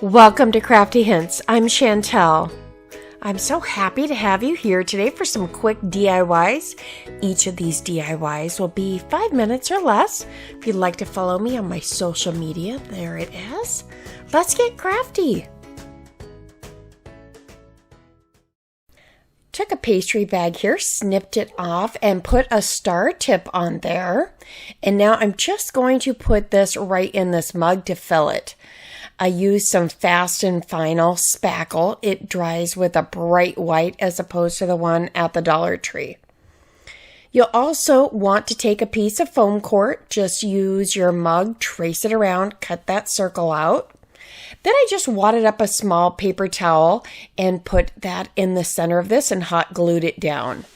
Welcome to Crafty Hints. I'm Chantel. I'm so happy to have you here today for some quick DIYs. Each of these DIYs will be 5 minutes or less. If you'd like to follow me on my social media, there it is. Let's get crafty. Took a pastry bag here, snipped it off, and put a star tip on there. And now I'm just going to put this right in this mug to fill it. I used some Fast and Final Spackle. It dries with a bright white as opposed to the one at the Dollar Tree. You'll also want to take a piece of foam core. Just use your mug, trace it around, cut that circle out. Then I just wadded up a small paper towel and put that in the center of this and hot glued it down.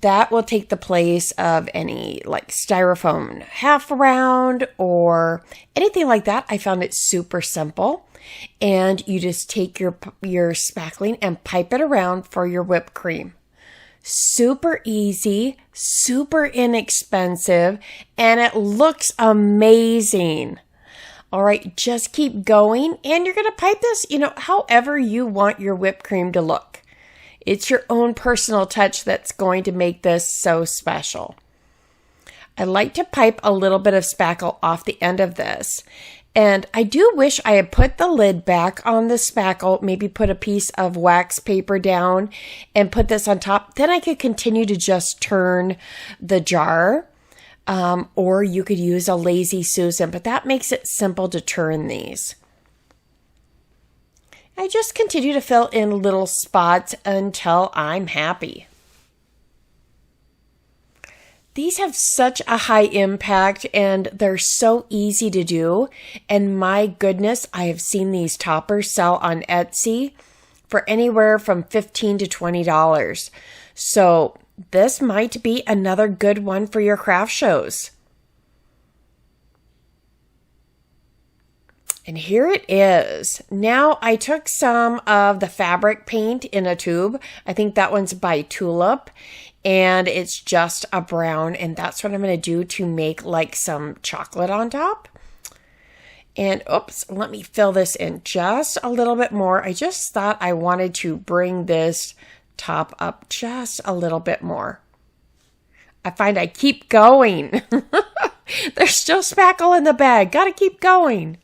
That will take the place of any like Styrofoam half round or anything like that. I found it super simple. And you just take your spackling and pipe it around for your whipped cream. Super easy, super inexpensive, and it looks amazing. All right, just keep going, and you're going to pipe this, however you want your whipped cream to look. It's your own personal touch that's going to make this so special. I like to pipe a little bit of spackle off the end of this. And I do wish I had put the lid back on the spackle, maybe put a piece of wax paper down and put this on top. Then I could continue to just turn the jar. Or you could use a Lazy Susan, but that makes it simple to turn these. I just continue to fill in little spots until I'm happy. These have such a high impact and they're so easy to do. And my goodness, I have seen these toppers sell on Etsy for anywhere from $15 to $20. So this might be another good one for your craft shows. And here it is. Now I took some of the fabric paint in a tube. I think that one's by Tulip. And it's just a brown. And that's what I'm going to do to make like some chocolate on top. And oops, let me fill this in just a little bit more. I just thought I wanted to bring this top up just a little bit more. I find I keep going. There's still spackle in the bag. Gotta keep going.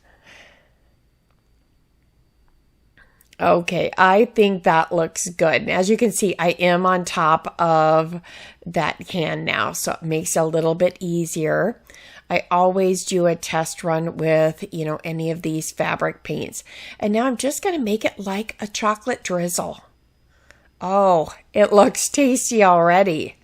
Okay, I think that looks good. And as you can see, I am on top of that can now, so it makes it a little bit easier. I always do a test run with, any of these fabric paints. And now I'm just going to make it like a chocolate drizzle. Oh, it looks tasty already.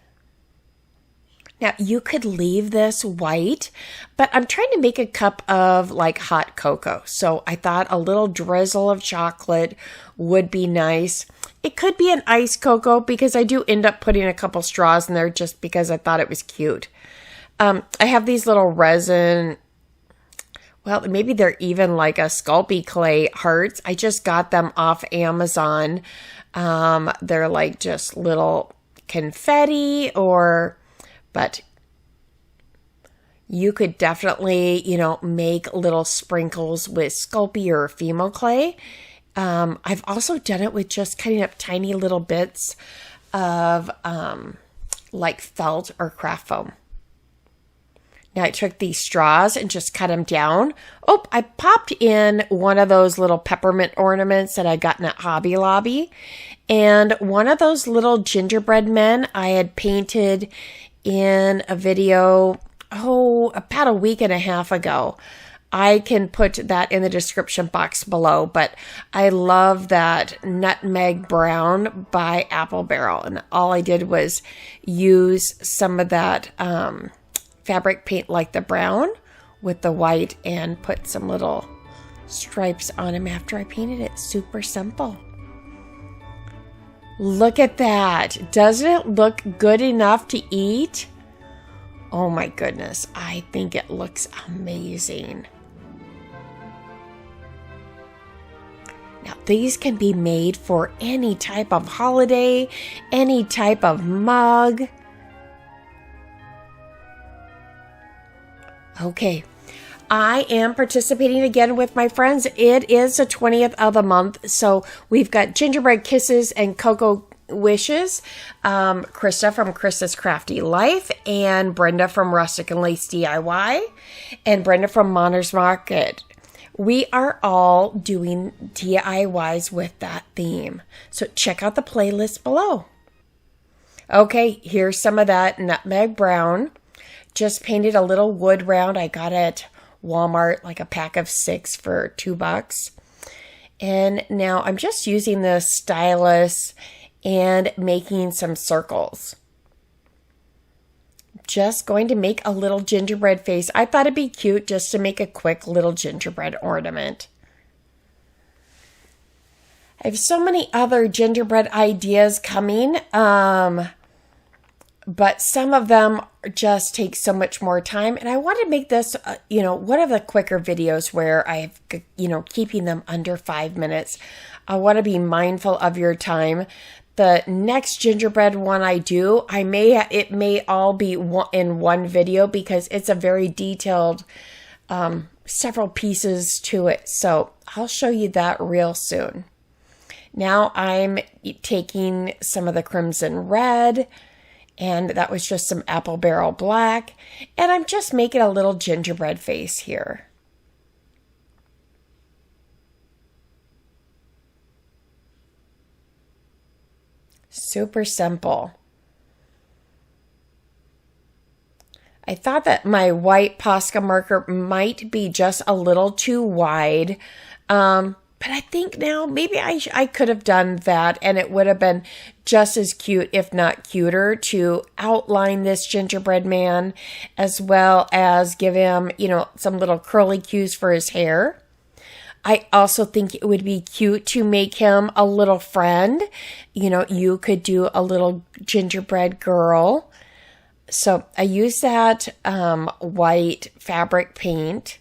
Now, you could leave this white, but I'm trying to make a cup of like hot cocoa. So I thought a little drizzle of chocolate would be nice. It could be an iced cocoa because I do end up putting a couple straws in there just because I thought it was cute. I have these little resin, well, maybe they're even like a Sculpey clay hearts. I just got them off Amazon. They're like just little confetti but you could definitely, make little sprinkles with Sculpey or Fimo clay. I've also done it with just cutting up tiny little bits of like felt or craft foam. Now I took these straws and just cut them down. Oh, I popped in one of those little peppermint ornaments that I got in at Hobby Lobby. And one of those little gingerbread men I had painted in a video, about a week and a half ago. I can put that in the description box below, but I love that Nutmeg Brown by Apple Barrel. And all I did was use some of that fabric paint like the brown with the white and put some little stripes on him after I painted it. Super simple. Look at that. Doesn't it look good enough to eat? Oh my goodness. I think it looks amazing. Now, these can be made for any type of holiday, any type of mug. Okay. I am participating again with my friends. It is the 20th of the month, so we've got Gingerbread Kisses and Cocoa Wishes, Krista from Krista's Crafty Life, and Brenda from Rustic and Lace DIY, and Brenda from Monner's Market. We are all doing DIYs with that theme, so check out the playlist below. Okay, here's some of that nutmeg brown. Just painted a little wood round. I got it at Walmart, like a pack of 6 for $2. And now I'm just using the stylus and making some circles. Just going to make a little gingerbread face. I thought it'd be cute just to make a quick little gingerbread ornament. I have so many other gingerbread ideas coming, but some of them just take so much more time. And I want to make this, one of the quicker videos where I've, keeping them under 5 minutes. I want to be mindful of your time. The next gingerbread one I do, it may all be in one video because it's a very detailed, several pieces to it. So I'll show you that real soon. Now I'm taking some of the crimson red, and that was just some apple barrel black, and I'm just making a little gingerbread face here. Super simple. I thought that my white Posca marker might be just a little too wide, but I think now maybe I could have done that and it would have been just as cute, if not cuter, to outline this gingerbread man as well as give him, some little curly cues for his hair. I also think it would be cute to make him a little friend. You could do a little gingerbread girl. So I use that white fabric paint.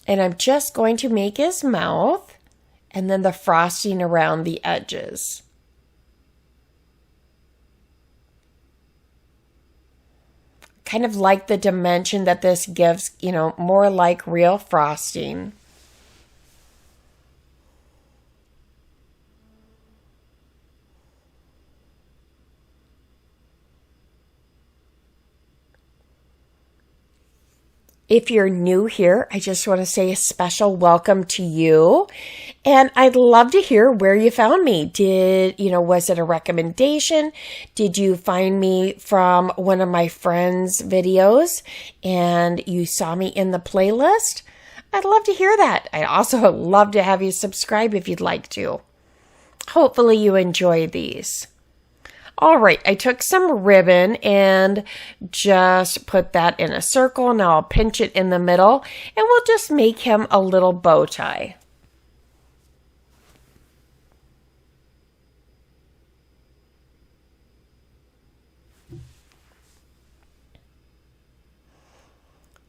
And I'm just going to make his mouth and then the frosting around the edges. Kind of like the dimension that this gives, more like real frosting. If you're new here, I just want to say a special welcome to you. And I'd love to hear where you found me. Was it a recommendation? Did you find me from one of my friends' videos and you saw me in the playlist? I'd love to hear that. I'd also love to have you subscribe if you'd like to. Hopefully you enjoy these. All right, I took some ribbon and just put that in a circle. Now I'll pinch it in the middle and we'll just make him a little bow tie.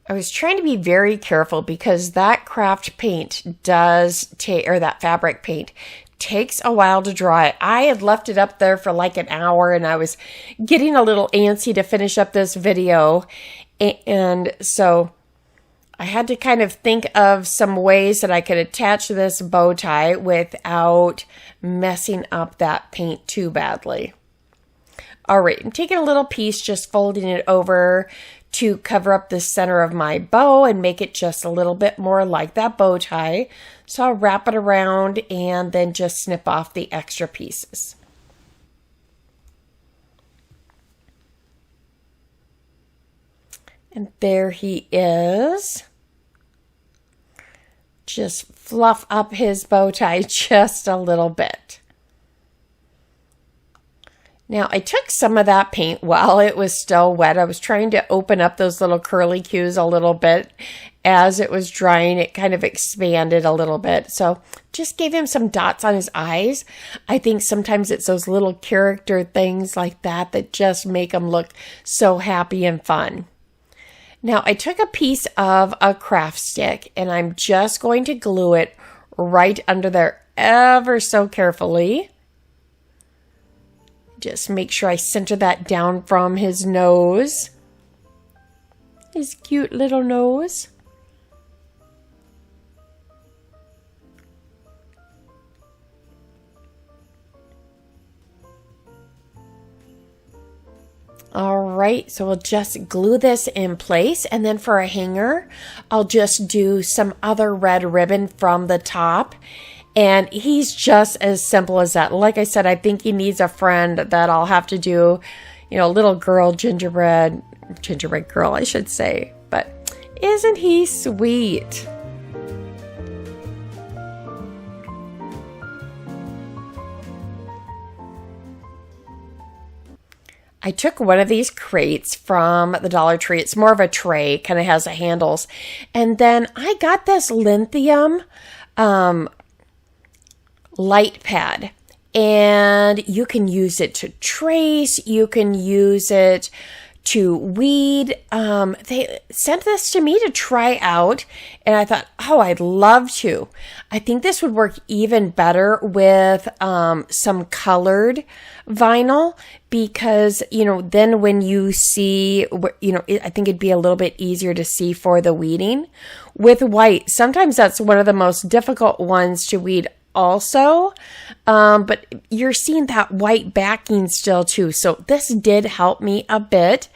I was trying to be very careful because that craft paint that fabric paint takes a while to dry. I had left it up there for like an hour and I was getting a little antsy to finish up this video. And so I had to kind of think of some ways that I could attach this bow tie without messing up that paint too badly. All right, I'm taking a little piece, just folding it over to cover up the center of my bow and make it just a little bit more like that bow tie. So I'll wrap it around and then just snip off the extra pieces. And there he is. Just fluff up his bow tie just a little bit. Now, I took some of that paint while it was still wet. I was trying to open up those little curly cues a little bit. As it was drying, it kind of expanded a little bit. So just gave him some dots on his eyes. I think sometimes it's those little character things like that that just make him look so happy and fun. Now, I took a piece of a craft stick and I'm just going to glue it right under there ever so carefully. Just make sure I center that down from his nose. his cute little nose. All right, so we'll just glue this in place, and then for a hanger, I'll just do some other red ribbon from the top, and he's just as simple as that. Like I said, I think he needs a friend that I'll have to do, little girl gingerbread girl, I should say, but isn't he sweet? I took one of these crates from the Dollar Tree. It's more of a tray, kind of has the handles. And then I got this lithium light pad. And you can use it to trace. You can use it to weed. They sent this to me to try out, and I thought, oh, I'd love to. I think this would work even better with some colored vinyl, because, then when you see, I think it'd be a little bit easier to see for the weeding. With white, sometimes that's one of the most difficult ones to weed also, but you're seeing that white backing still too. So this did help me a bit,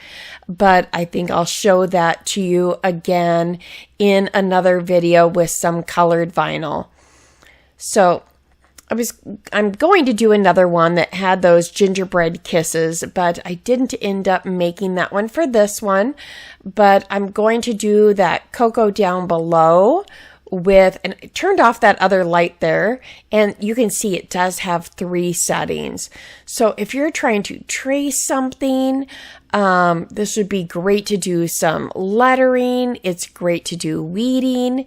but I think I'll show that to you again in another video with some colored vinyl. So I'm going to do another one that had those gingerbread kisses, but I didn't end up making that one for this one. But I'm going to do that cocoa down below and I turned off that other light there, and you can see it does have 3 settings. So if you're trying to trace something, this would be great to do some lettering. It's great to do weeding.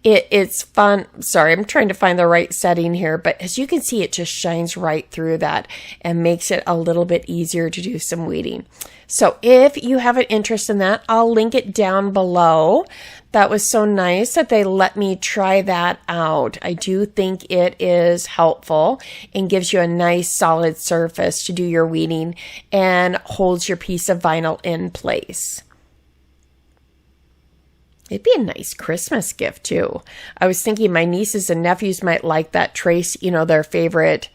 It's fun. Sorry, I'm trying to find the right setting here, but as you can see, it just shines right through that and makes it a little bit easier to do some weeding. So if you have an interest in that, I'll link it down below. That was so nice that they let me try that out. I do think it is helpful and gives you a nice solid surface to do your weeding and holds your piece of vinyl in place. It'd be a nice Christmas gift too. I was thinking my nieces and nephews might like that trace, their favorite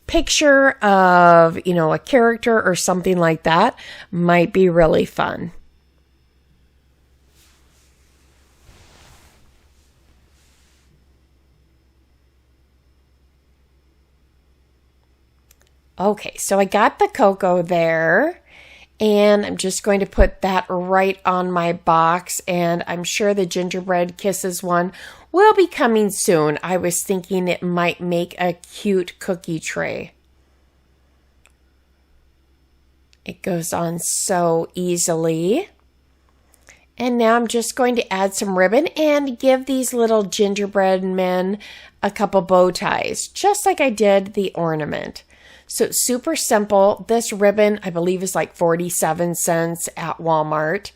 picture of, a character or something like that. Might be really fun. Okay, so I got the cocoa there. And I'm just going to put that right on my box. And I'm sure the Gingerbread Kisses one will be coming soon. I was thinking it might make a cute cookie tray. It goes on so easily. And now I'm just going to add some ribbon and give these little gingerbread men a couple bow ties, just like I did the ornament. So super simple. This ribbon, I believe, is like 47 cents at Walmart.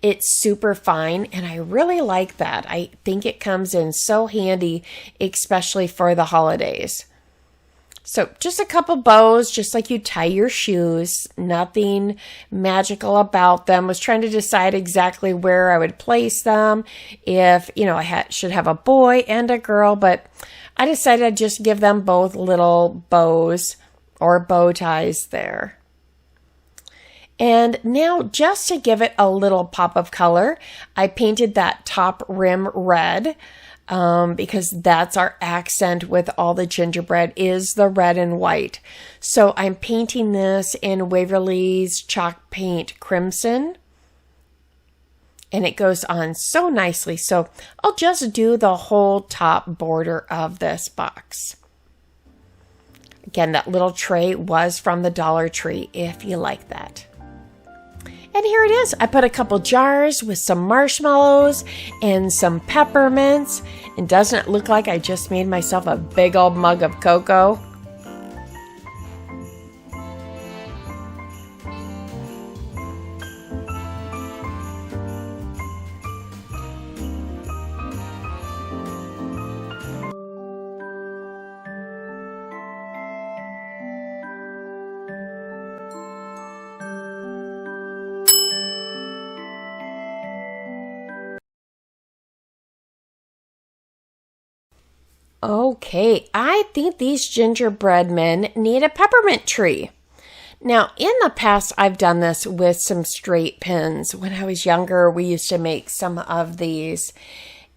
It's super fine, and I really like that. I think it comes in so handy, especially for the holidays. So just a couple bows, just like you tie your shoes. Nothing magical about them. Was trying to decide exactly where I would place them. If, I should have a boy and a girl, but I decided I'd just give them both little bows or bow ties there. And now, just to give it a little pop of color, I painted that top rim red because that's our accent with all the gingerbread is the red and white. So I'm painting this in Waverly's Chalk Paint Crimson. And it goes on so nicely. So I'll just do the whole top border of this box. Again, that little tray was from the Dollar Tree, if you like that. And here it is. I put a couple jars with some marshmallows and some peppermints. And doesn't it look like I just made myself a big old mug of cocoa? Okay, I think these gingerbread men need a peppermint tree. Now, in the past, I've done this with some straight pins. When I was younger, we used to make some of these.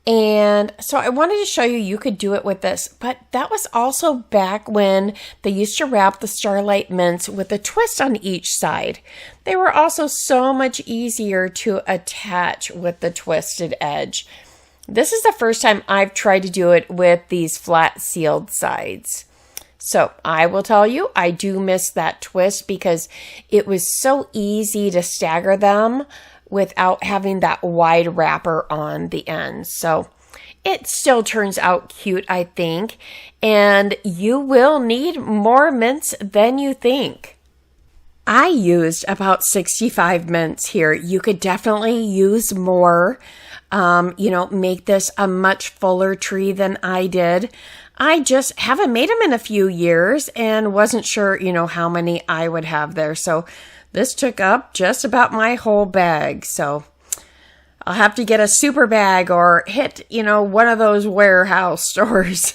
And so I wanted to show you, you could do it with this. But that was also back when they used to wrap the Starlight mints with a twist on each side. They were also so much easier to attach with the twisted edge. This is the first time I've tried to do it with these flat sealed sides. So I will tell you, I do miss that twist because it was so easy to stagger them without having that wide wrapper on the end. So it still turns out cute, I think, and you will need more mints than you think. I used about 65 mints here. You could definitely use more. Make this a much fuller tree than I did. I just haven't made them in a few years and wasn't sure, how many I would have there. So this took up just about my whole bag. So I'll have to get a super bag or hit, one of those warehouse stores.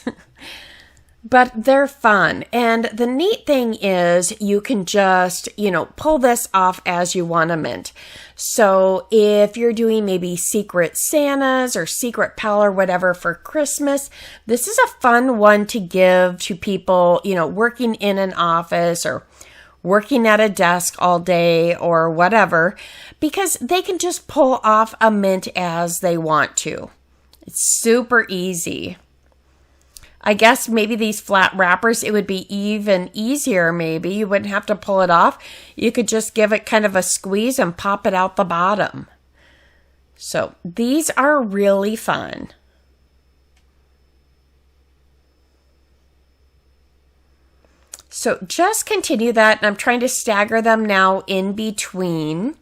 But they're fun. And the neat thing is you can just, pull this off as you want a mint. So if you're doing maybe Secret Santas or Secret Pal or whatever for Christmas, this is a fun one to give to people, working in an office or working at a desk all day or whatever, because they can just pull off a mint as they want to. It's super easy. I guess maybe these flat wrappers, it would be even easier maybe. You wouldn't have to pull it off. You could just give it kind of a squeeze and pop it out the bottom. So these are really fun. So just continue that, and I'm trying to stagger them now in between.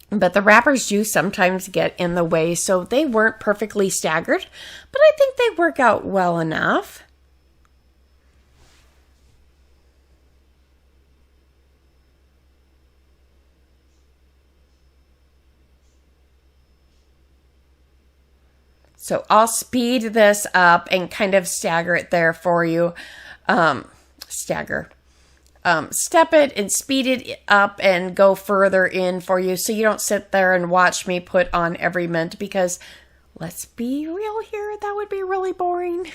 But the wrappers do sometimes get in the way, so they weren't perfectly staggered, but I think they work out well enough. So I'll speed this up and kind of stagger it there for you. Step it and speed it up and go further in for you so you don't sit there and watch me put on every mint, because let's be real here, that would be really boring. And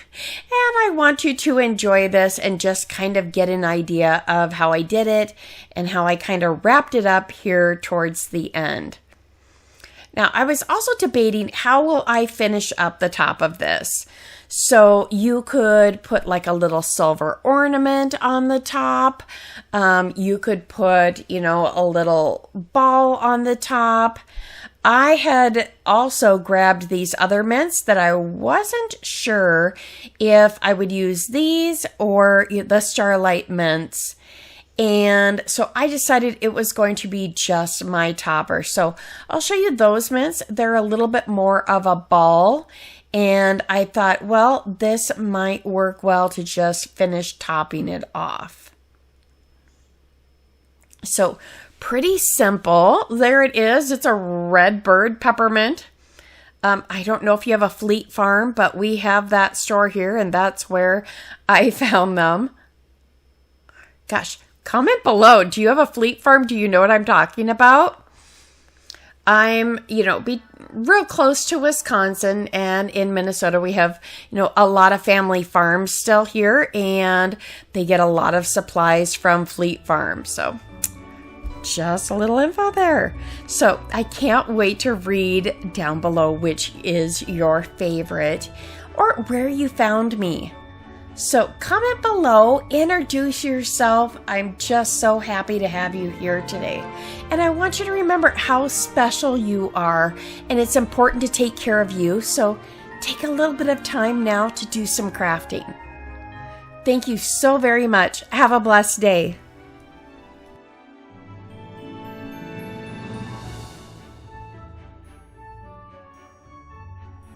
I want you to enjoy this and just kind of get an idea of how I did it and how I kind of wrapped it up here towards the end. Now, I was also debating, how will I finish up the top of this? So you could put like a little silver ornament on the top. You could put, a little ball on the top. I had also grabbed these other mints that I wasn't sure if I would use these or the Starlight mints. And so I decided it was going to be just my topper. So I'll show you those mints. They're a little bit more of a ball. And I thought, well, this might work well to just finish topping it off. So pretty simple. There it is. It's a red bird peppermint. I don't know if you have a Fleet Farm, but we have that store here, and that's where I found them. Gosh, comment below. Do you have a Fleet Farm? Do you know what I'm talking about? I'm, be real close to Wisconsin, and in Minnesota we have, a lot of family farms still here, and they get a lot of supplies from Fleet Farm. So just a little info there. So I can't wait to read down below which is your favorite or where you found me. So comment below, introduce yourself. I'm just so happy to have you here today. And I want you to remember how special you are, and it's important to take care of you. So take a little bit of time now to do some crafting. Thank you so very much. Have a blessed day.